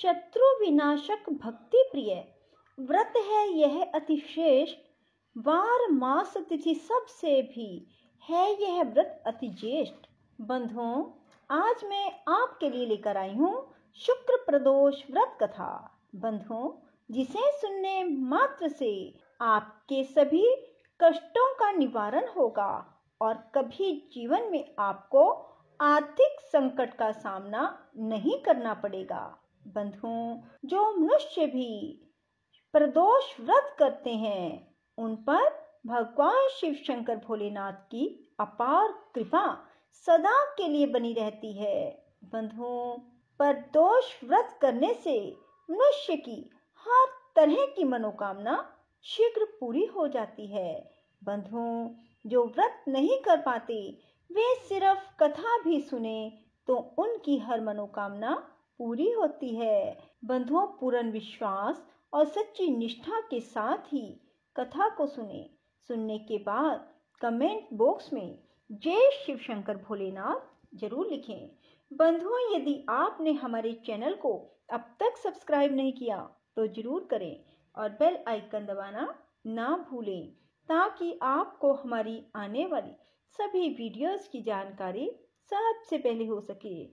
शत्रु विनाशक भक्ति प्रिय व्रत है यह अतिश्रेष्ठ, वार मास तिथि सबसे भी है यह व्रत अति ज्येष्ठ। बंधुओं, आज मैं आपके लिए लेकर आई हूँ शुक्र प्रदोष व्रत कथा। बंधुओं, जिसे सुनने मात्र से आपके सभी कष्टों का निवारण होगा और कभी जीवन में आपको आर्थिक संकट का सामना नहीं करना पड़ेगा। बंधुओं, जो मनुष्य भी प्रदोष व्रत करते हैं उन पर भगवान शिव शंकर भोलेनाथ की अपार कृपा सदा के लिए बनी रहती है। बंधुओं, प्रदोष व्रत करने से मनुष्य की हर तरह की मनोकामना शीघ्र पूरी हो जाती है। बंधुओं, जो व्रत नहीं कर पाते वे सिर्फ कथा भी सुने तो उनकी हर मनोकामना पूरी होती है। बंधुओं, पूर्ण विश्वास और सच्ची निष्ठा के साथ ही कथा को सुनने के बाद कमेंट बॉक्स में जय शिव शंकर भोलेनाथ जरूर लिखें। बंधुओं, यदि आपने हमारे चैनल को अब तक सब्सक्राइब नहीं किया तो जरूर करें और बेल आइकन दबाना ना भूलें ताकि आपको हमारी आने वाली सभी वीडियोस की जानकारी सबसे पहले हो सके।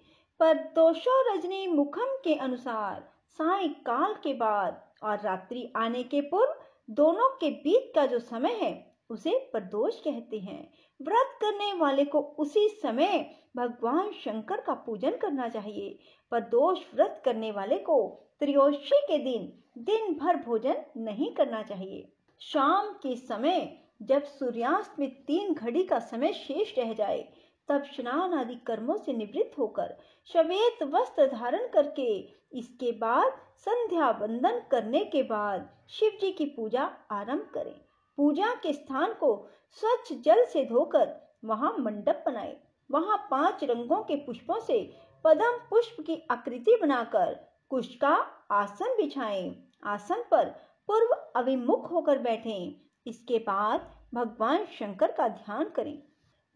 प्रदोषो रजनी मुखम के अनुसार सायंकाल के बाद और रात्रि आने के पूर्व दोनों के बीच का जो समय है उसे प्रदोष कहते हैं। व्रत करने वाले को उसी समय भगवान शंकर का पूजन करना चाहिए। प्रदोष व्रत करने वाले को त्रयोदशी के दिन भर भोजन नहीं करना चाहिए। शाम के समय जब सूर्यास्त में 3 घड़ी का समय शेष रह जाए तब स्नान आदि कर्मों से निवृत्त होकर श्वेत वस्त्र धारण करके इसके बाद संध्या वंदन करने के बाद शिव जी की पूजा आरंभ करें। पूजा के स्थान को स्वच्छ जल से धोकर वहां मंडप बनाएं। वहां 5 रंगों के पुष्पों से पद्म पुष्प की आकृति बनाकर कुश का आसन बिछाएं। आसन पर पूर्व अभिमुख होकर बैठें। इसके बाद भगवान शंकर का ध्यान करें।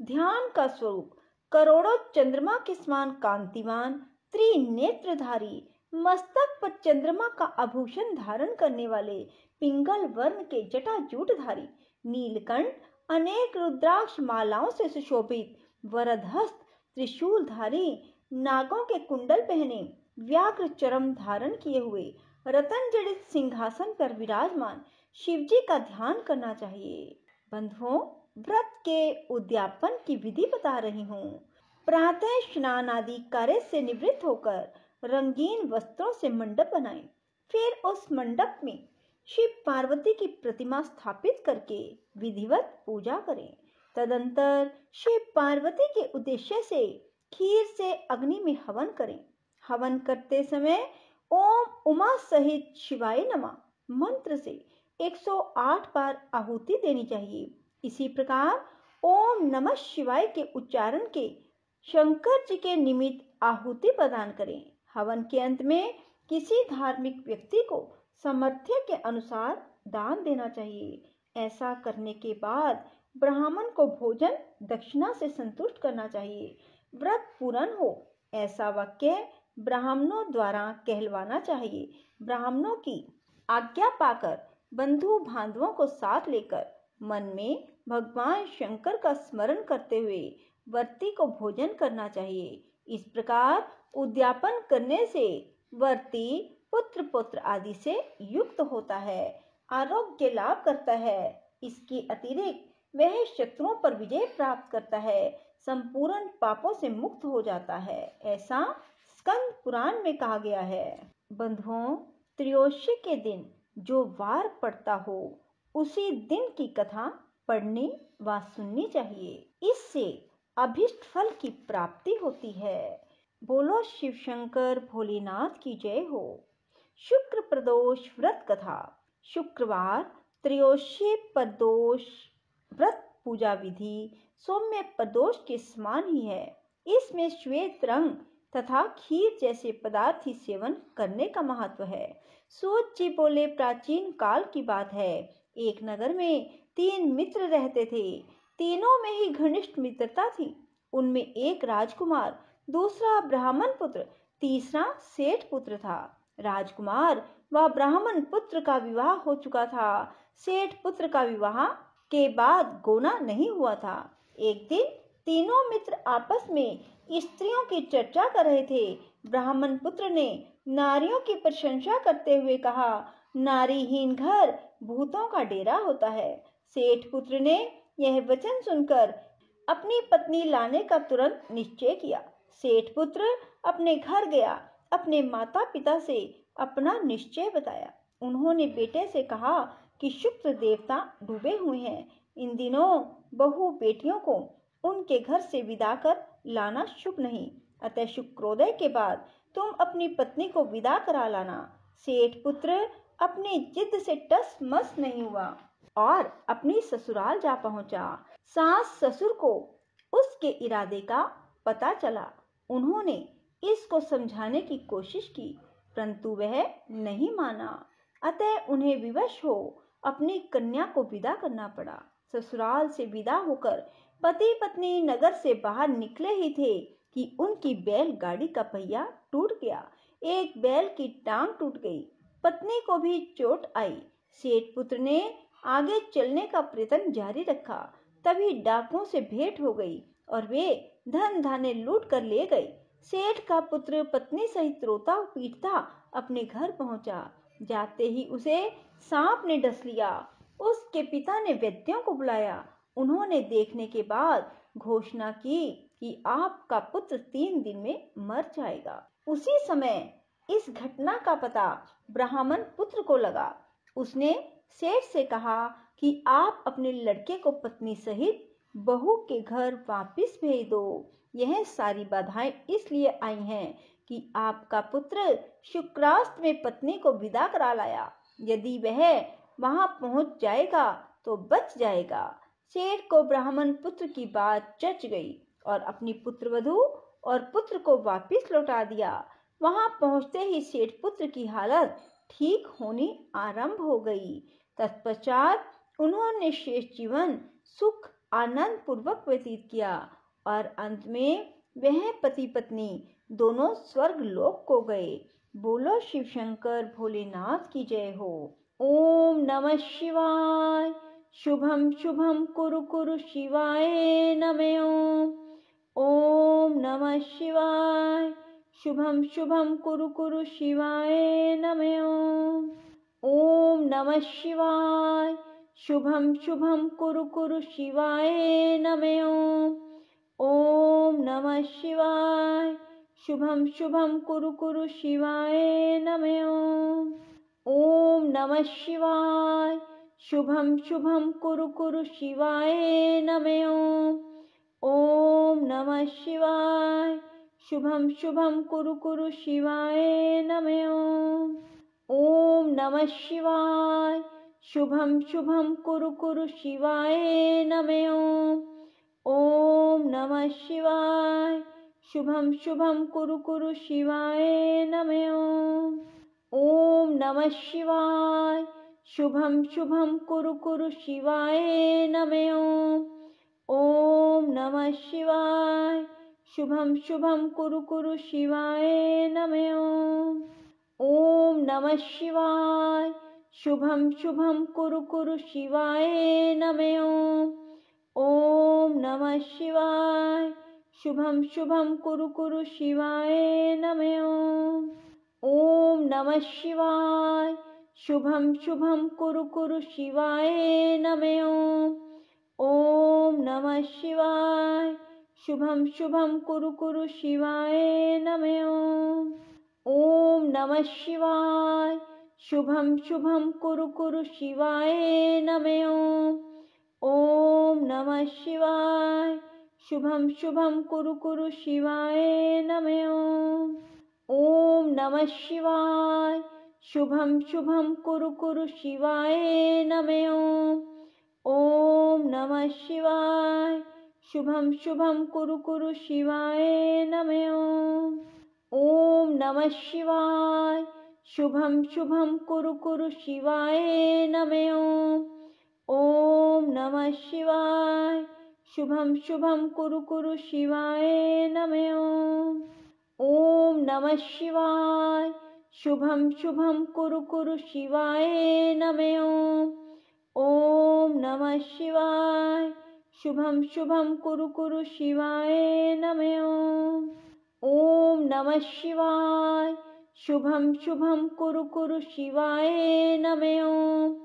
ध्यान का स्वरूप करोड़ों चंद्रमा के समान कांतिमान त्रिनेत्रधारी मस्तक पर चंद्रमा का आभूषण धारण करने वाले पिंगल वर्ण के जटाजूटधारी नीलकंठ अनेक रुद्राक्ष मालाओं से सुशोभित वरदहस्त त्रिशूलधारी नागों के कुंडल पहने व्याघ्र चरम धारण किए हुए रतन जड़ित सिंहासन पर विराजमान शिवजी का ध्यान करना चाहिए। बंधुओं, व्रत के उद्यापन की विधि बता रही हूँ। प्रातः स्नान आदि कार्य से निवृत्त होकर रंगीन वस्त्रों से मंडप बनाएं। फिर उस मंडप में शिव पार्वती की प्रतिमा स्थापित करके विधिवत पूजा करें। तदंतर शिव पार्वती के उद्देश्य से खीर से अग्नि में हवन करें। हवन करते समय ओम उमा सहित शिवाय नमः मंत्र से 108 बार आहुति देनी चाहिए। इसी प्रकार ओम नमः शिवाय के उच्चारण के शंकर जी के निमित्त आहुति प्रदान करें। हवन के अंत में किसी धार्मिक व्यक्ति को सामर्थ्य के अनुसार दान देना चाहिए। ऐसा करने के बाद ब्राह्मण को भोजन दक्षिणा से संतुष्ट करना चाहिए। व्रत पूर्ण हो ऐसा वाक्य ब्राह्मणों द्वारा कहलवाना चाहिए। ब्राह्मणों की आज्ञा पाकर बंधु बांधवों को साथ लेकर मन में भगवान शंकर का स्मरण करते हुए व्रती को भोजन करना चाहिए। इस प्रकार उद्यापन करने से व्रती पुत्र पौत्र आदि से युक्त होता है, आरोग्य लाभ करता है। इसके अतिरिक्त वह शत्रुओं पर विजय प्राप्त करता है, संपूर्ण पापों से मुक्त हो जाता है। ऐसा स्कंद पुराण में कहा गया है। बंधुओं, त्रयोदशी के दिन जो वार पड़ता हो उसी दिन की कथा पढ़नी व सुननी चाहिए। इससे अभिष्ट फल की प्राप्ति होती है। बोलो शिव शंकर भोलेनाथ की जय हो। शुक्र प्रदोष व्रत कथा। शुक्रवार त्रयोदशी प्रदोष व्रत पूजा विधि सौम्य प्रदोष के समान ही है। इसमें श्वेत रंग तथा खीर जैसे पदार्थ ही सेवन करने का महत्व है। सूत जी बोले, प्राचीन काल की बात है, एक नगर में 3 मित्र रहते थे। तीनों में ही घनिष्ठ मित्रता थी। उनमें एक राजकुमार, दूसरा ब्राह्मण पुत्र, तीसरा सेठ पुत्र था। राजकुमार व ब्राह्मण पुत्र का विवाह हो चुका था। सेठ पुत्र का विवाह के बाद गोना नहीं हुआ था। एक दिन तीनों मित्र आपस में स्त्रियों की चर्चा कर रहे थे। ब्राह्मण पुत्र ने नारियों की प्रशंसा करते हुए कहा, नारीहीन घर भूतों का डेरा होता है। सेठ पुत्र ने यह वचन सुनकर अपनी पत्नी लाने का तुरंत निश्चय किया। सेठ पुत्र अपने घर गया, अपने माता पिता से अपना निश्चय बताया। उन्होंने बेटे से कहा कि शुक्र देवता डूबे हुए हैं, इन दिनों बहू बेटियों को उनके घर से विदा कर लाना शुभ नहीं, अतः शुक्रोदय के बाद तुम अपनी पत्नी को विदा करा लाना। सेठ पुत्र अपनी जिद से टस मस नहीं हुआ और अपनी ससुराल जा पहुंचा। सास ससुर को उसके इरादे का पता चला। उन्होंने इसको समझाने की कोशिश की, परंतु वह नहीं माना। अतः उन्हें विवश हो अपनी कन्या को विदा करना पड़ा। ससुराल से विदा होकर पति पत्नी नगर से बाहर निकले ही थे कि उनकी बैलगाड़ी का पहिया टूट गया। एक बैल की टांग टूट गई, पत्नी को भी चोट आई। सेठ पुत्र ने आगे चलने का प्रयत्न जारी रखा, तभी डाकुओं से भेंट हो गई और वे धन धान्य लूट कर ले गए। सेठ का पुत्र पत्नी सहित रोता पीटता अपने घर पहुंचा। जाते ही उसे सांप ने डस लिया। उसके पिता ने वैद्यों को बुलाया। उन्होंने देखने के बाद घोषणा की कि आपका पुत्र 3 दिन में मर जाएगा। उसी समय इस घटना का पता ब्राह्मण पुत्र को लगा। उसने सेठ से कहा कि आप अपने लड़के को पत्नी सहित बहू के घर वापस भेज दो। यह सारी बाधाएं इसलिए आई हैं कि आपका पुत्र शुक्रास्त में पत्नी को विदा करा लाया। यदि वह वहां पहुंच जाएगा तो बच जाएगा। सेठ को ब्राह्मण पुत्र की बात जच गई और अपनी पुत्रवधू और पुत्र को वापस लौटा दिया। वहां पहुंचते ही सेठ पुत्र की हालत ठीक होनी आरंभ हो गई। तत्पश्चात उन्होंने शेष जीवन सुख आनंद पूर्वक व्यतीत किया और अंत में वह पति पत्नी दोनों स्वर्ग लोक को गए। बोलो शिव शंकर भोलेनाथ की जय हो। ओम नमः शिवाय। शुभम शुभम कुरु कुरु शिवाय नमः ओम। ओम नमः शिवाय। शुभम शुभम कुरु कुरु शिवाय नमः ओम। ओम नमः शिवाय। शुभम शुभम कुरु कुरु शिवाय नमः ओम। ओम नमः शिवाय। शुभम शुभम कुरु कुरु शिवाय नमः ओम। ओम नमः शिवाय। शुभम शुभम कुरु कुरु शिवाय नमः ओम। ओम नमः शिवाय। शुभम शुभम कुरु कुरु शिवाय नमः ओम। ओम नमः शिवाय। शुभम शुभम कुरु कुरु शिवाय नमः ओम। ओम नमः शिवाय। शुभम शुभम कुरु कुरु शिवाय नमः ओम। ओम नमः शिवाय। शुभम शुभम कुरु कुरु शिवाय नमः ओम। ओम नमः शिवाय। शुभम शुभम कुरु कुरु शिवाय नमः ओम। ओम नमः शिवाय। शुभम शुभम कुरु कुरु शिवाय नमः ओम। ओम नमः शिवाय। शुभम शुभम कुरु कुरु शिवाय नमः ओम। ओम नमः शिवाय। शुभम शुभम कुरु कुरु शिवाय नमः ओम। ओम नमः शिवाय। शुभम शुभम कुरु कुरु शिवाय नमः ओम। ओम नमः शिवाय। शुभम शुभम कुरु कुरु शिवाय नमः ओम। ओम नमः शिवाय। शुभम शुभम कुरु कुरु शिवाय नमः ओम। ओम नमः शिवाय। शुभम शुभम कुरु कुरु शिवाय नमः ओम। ओम नमः शिवाय। शुभम शुभम कुरु कुरु शिवाय नमः ओम। ओम नमः शिवाय। शुभम शुभम कुरु कुरु शिवाय नमः ओम। ओम नमः शिवाय। शुभम शुभम कुरु कुरु शिवाय नमः ओम। ओम नमः शिवाय। शुभम शुभम कुरु कुरु शिवाय नमः ओम। ओम नमः शिवाय। शुभम शुभम कुरु कुरु शिवाय नमः ओम। ओम नमः शिवाय। शुभम शुभम कुरु कुरु शिवाय नमः ओम।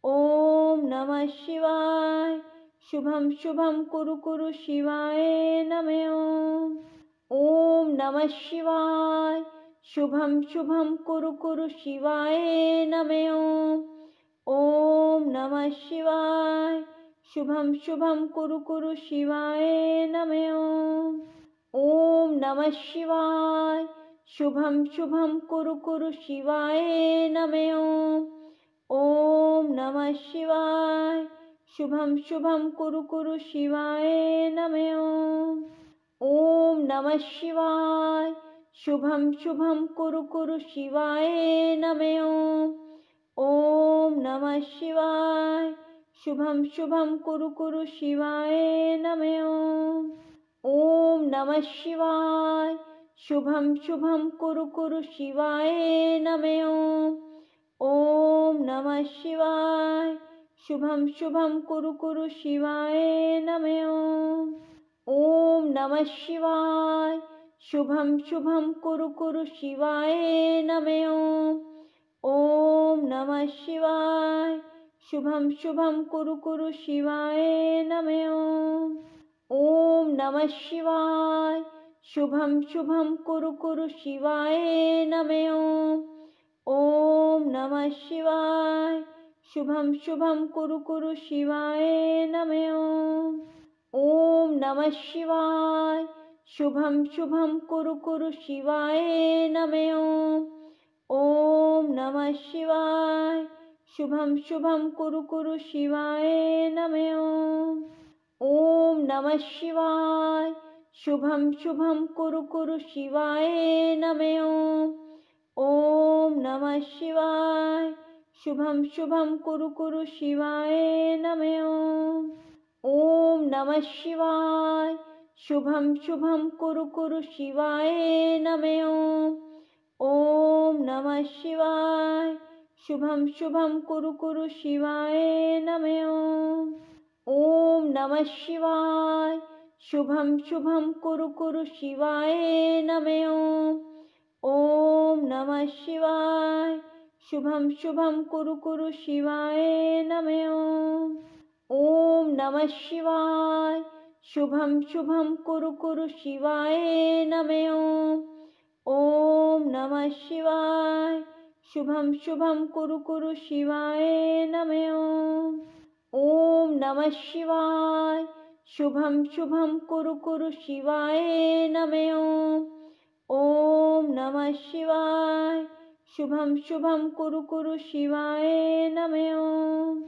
ओम नमः शिवाय। शुभम शुभम कुरु कुरु शिवाय नमः ओम। ओम नमः शिवाय। शुभम शुभम कुरु कुरु शिवाय नमः ओम। ओम नमः शिवाय। शुभम शुभम कुरु कुरु शिवाय नमः ओम। ओम नमः शिवाय। शुभम शुभम कुरु कुरु शिवाय नमः ओम। ओम नमः शिवाय। शुभम शुभम कुरु कुरु शिवाय नमः ओम। ओम नमः शिवाय। शुभम शुभम कुरु कुरु शिवाय नमः ओम। ओम नमः शिवाय। शुभम शुभम कुरु कुरु शिवाय नमः ओम। ओम नमः शिवाय। शुभम शुभम कुरु कुरु शिवाय नमः ओम। ओम नमः शिवाय। शुभम शुभम कुरु कुरु शिवाय नमः ओम। ओम नमः शिवाय। शुभम शुभम कुरु कुरु शिवाय नमः ओम। ओम नमः शिवाय। शुभम शुभम कुरु कुरु शिवाय नमः ओम। ओम नमः शिवाय। शुभम शुभम कुरु कुरु शिवाय नमः ओम। ओम नमः शिवाय। शुभम शुभम कुरु कुरु शिवाय नमः ओम। ओम नमः शिवाय। शुभम शुभम कुरु कुरु शिवाय नमः ओम। ओम नमः शिवाय। शुभम शुभम कुरु कुरु शिवाय नमः ओम। ओम नमः शिवाय। शुभम शुभम कुरु कुरु शिवाय नमः ओम। ओम नमः शिवाय। शुभम शुभम कुरु कुरु शिवाय नमः ओम। ओम नमः शिवाय। शुभम शुभम कुरु कुरु शिवाय नमः ओम। ओम नमः शिवाय। शुभम शुभम कुरु कुरु शिवाय नमः ओम। ओम नमः शिवाय। शुभम शुभम कुरु कुरु शिवाय नमः ओम। ओम नमः शिवाय। शुभम शुभम कुरु कुरु शिवाय नमः ओम। ओम नमः शिवाय। शुभम शुभम कुरु कुरु शिवाय नमः ओम। ओम नमः शिवाय। शुभम शुभम कुरु कुरु शिवाय नमः ओम। ओम नमः शिवाय। शुभम शुभम कुरु कुरु शिवाय नमः ओम। ओम नमः शिवाय। शुभम शुभम कुरु कुरु शिवाय नमः ओम।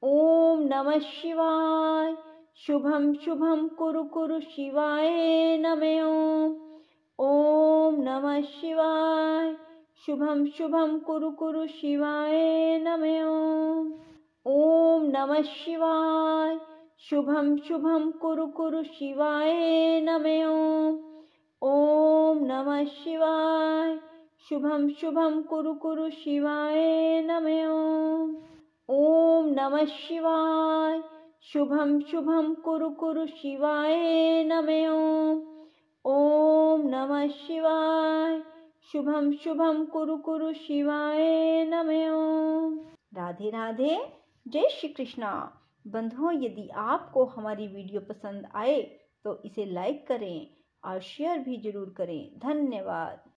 ओम नमः शिवाय। शुभम शुभम कुरु कुरु शिवाय नमः ओम। ओम नमः शिवाय। शुभम शुभम कुरु कुरु शिवाय नमः ओम। ओम नमः शिवाय। शुभम शुभम कुरु कुरु शिवाय नमः ओम। ओम नमः शिवाय। शुभम शुभम कुरु कुरु शिवाय नमः ओम। ओम नमः शिवाय। शुभम शुभम कुरु कुरु शिवाय नमः ओम। ओम नमः शिवाय। शुभम शुभम कुरु कुरु शिवाय नमः ओम। राधे राधे। जय श्री कृष्णा। बंधुओं, यदि आपको हमारी वीडियो पसंद आए तो इसे लाइक करें और शेयर भी जरूर करें। धन्यवाद।